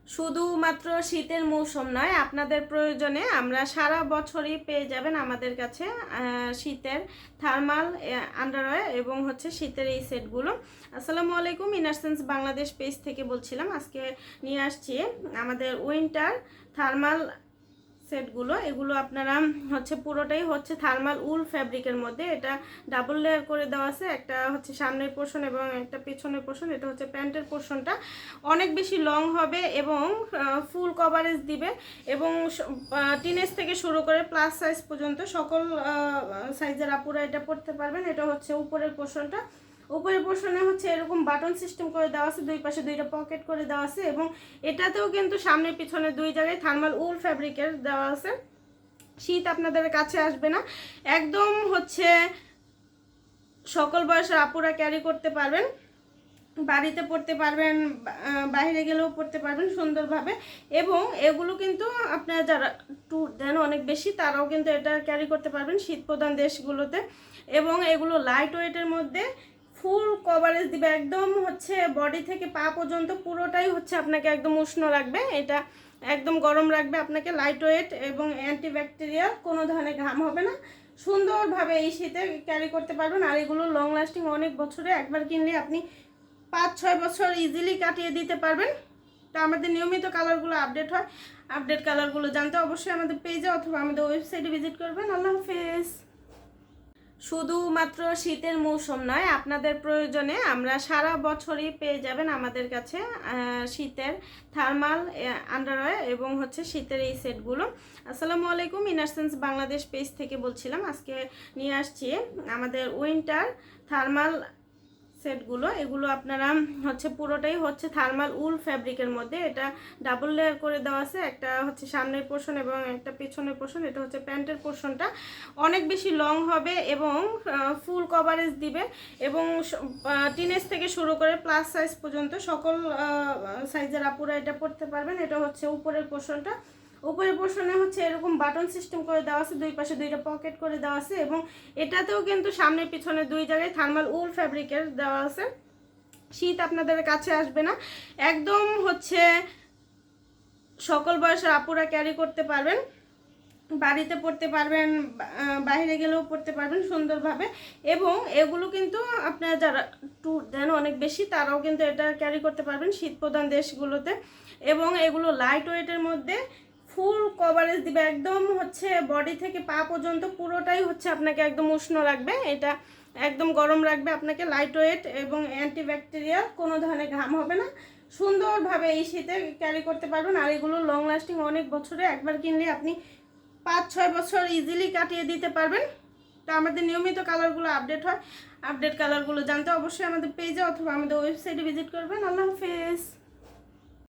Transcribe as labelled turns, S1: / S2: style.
S1: শুধুমাত্র শীতের মৌসুম নয়, আপনাদের প্রয়োজনে আমরা সারা বছরই পেয়ে যাবেন আমাদের কাছে শীতের থার্মাল আন্ডারওয়্যার এবং শীতের এই সেটগুলো। আসসালামু আলাইকুম, ইনারসেন্স বাংলাদেশ পেজ থেকে বলছিলাম। আজকে নিয়ে আসছি আমাদের উইন্টার থার্মাল সেটগুলো। এগুলো আপনারা পুরোটাই থার্মাল উল ফ্যাব্রিকের মধ্যে। এটা ডাবল লেয়ার করে দেওয়া আছে, একটা সামনের পোর্শন এবং একটা পেছনের পোর্শন। এটা প্যান্টের পোর্শনটা অনেক বেশি লং হবে এবং ফুল কভারেজ দিবে এবং টিনেজ থেকে শুরু করে প্লাস সাইজ পর্যন্ত সকল সাইজের আপুরা এটা পরতে পারবেন। এটা উপরের পোর্শনটা, উপরের পোর্শনে এরকম বাটন সিস্টেম করে দেওয়া আছে, দুই পাশে দুইটা পকেট করে দেওয়া আছে এবং এটাতেও কিন্তু সামনে পিছনে দুই জায়গায় থার্মাল উল ফ্যাব্রিকের দেওয়া আছে। শীত আপনাদের কাছে আসবে না, একদম সকল বয়সের আপুরা ক্যারি করতে পারবেন, বাড়িতে পড়তে পারবেন, বাইরে গেলেও পড়তে পারবেন সুন্দরভাবে। এবং এগুলো কিন্তু আপনারা যারা ট্যুর দেন অনেক বেশি, তারাও কিন্তু এটা ক্যারি করতে পারবেন শীত প্রধান দেশগুলোতে। এবং এগুলো লাইট ওয়েটের মধ্যে ফুল কভারেজ দিবে, একদম বডি থেকে পা পর্যন্ত পুরোটাই আপনাকে একদম উষ্ণ রাখবে। এটা একদম গরম রাখবে আপনাকে, লাইট ওয়েট এবং অ্যান্টিব্যাকটেরিয়াল, কোনো ধরনের ঘাম হবে না, সুন্দরভাবে এই শীতে ক্যারি করতে পারবেন। আর এগুলো লং লাস্টিং, অনেক বছরে একবার কিনলে আপনি 5-6 বছর ইজিলি কাটিয়ে দিতে পারবেন। তো আমাদের নিয়মিত কালারগুলো আপডেট হয়, আপডেট কালারগুলো জানতে অবশ্যই আমাদের পেজে অথবা আমাদের ওয়েবসাইটে ভিজিট করবেন। আল্লাহ হাফেজ। শুধুমাত্র শীতের মৌসুম নয়, আপনাদের প্রয়োজনে আমরা সারা বছরই পেয়ে যাবেন আমাদের কাছে শীতের থার্মাল আন্ডারওয়্যার এবং শীতের এই সেটগুলো। আসসালামু আলাইকুম, ইনারসেন্স বাংলাদেশ পেজ থেকে বলছিলাম। আজকে নিয়ে আসছি আমাদের উইন্টার থার্মাল সেটগুলো। এগুলো আপনারা পুরোটাই থার্মাল উল ফ্যাব্রিকের মধ্যে। এটা ডাবল লেয়ার করে দেওয়া আছে, একটা সামনের পোর্শন এবং একটা পেছনের পোর্শন। এটা প্যান্টের পোর্শনটা অনেক বেশি লং হবে এবং ফুল কভারেজ দিবে এবং টিনেজ থেকে শুরু করে প্লাস সাইজ পর্যন্ত সকল সাইজের আপুরা এটা পরতে পারবেন। এটা উপরের পোর্শনটা, উপরের পোর্শনে এরকম বাটন সিস্টেম করে দেওয়া আছে, দুই পাশে দুইটা পকেট করে দেওয়া আছে এবং এটাতেও কিন্তু সামনে পিছনে দুই জায়গায় থার্মাল উল ফ্যাব্রিকের দেওয়া আছে। শীত আপনাদের কাছে আসবে না, একদম সকল বয়সের আপুরা ক্যারি করতে পারবেন, বাড়িতে পড়তে পারবেন, বাইরে গেলেও পড়তে পারবেন সুন্দরভাবে। এবং এগুলো কিন্তু আপনারা যারা ট্যুর দেন অনেক বেশি, তারাও কিন্তু এটা ক্যারি করতে পারবেন শীত প্রধান দেশগুলোতে। এবং এগুলো লাইট ওয়েটের মধ্যে ফুল কভারেজ দিবে, একদম বডি থেকে পা পর্যন্ত পুরোটাই আপনাকে একদম উষ্ণ রাখবে। এটা একদম গরম রাখবে আপনাকে, লাইট ওয়েট এবং অ্যান্টিব্যাকটেরিয়াল, কোনো ধরনের ঘাম হবে না, সুন্দরভাবে এই শীতে ক্যারি করতে পারবেন। আর এগুলো লং লাস্টিং, অনেক বছরে একবার কিনলে আপনি 5-6 বছর ইজিলি কাটিয়ে দিতে পারবেন। তো আমাদের নিয়মিত কালারগুলো আপডেট হয়, আপডেট কালারগুলো জানতে অবশ্যই আমাদের পেজে অথবা আমাদের ওয়েবসাইটে ভিজিট করবেন। আল্লাহ হাফেজ।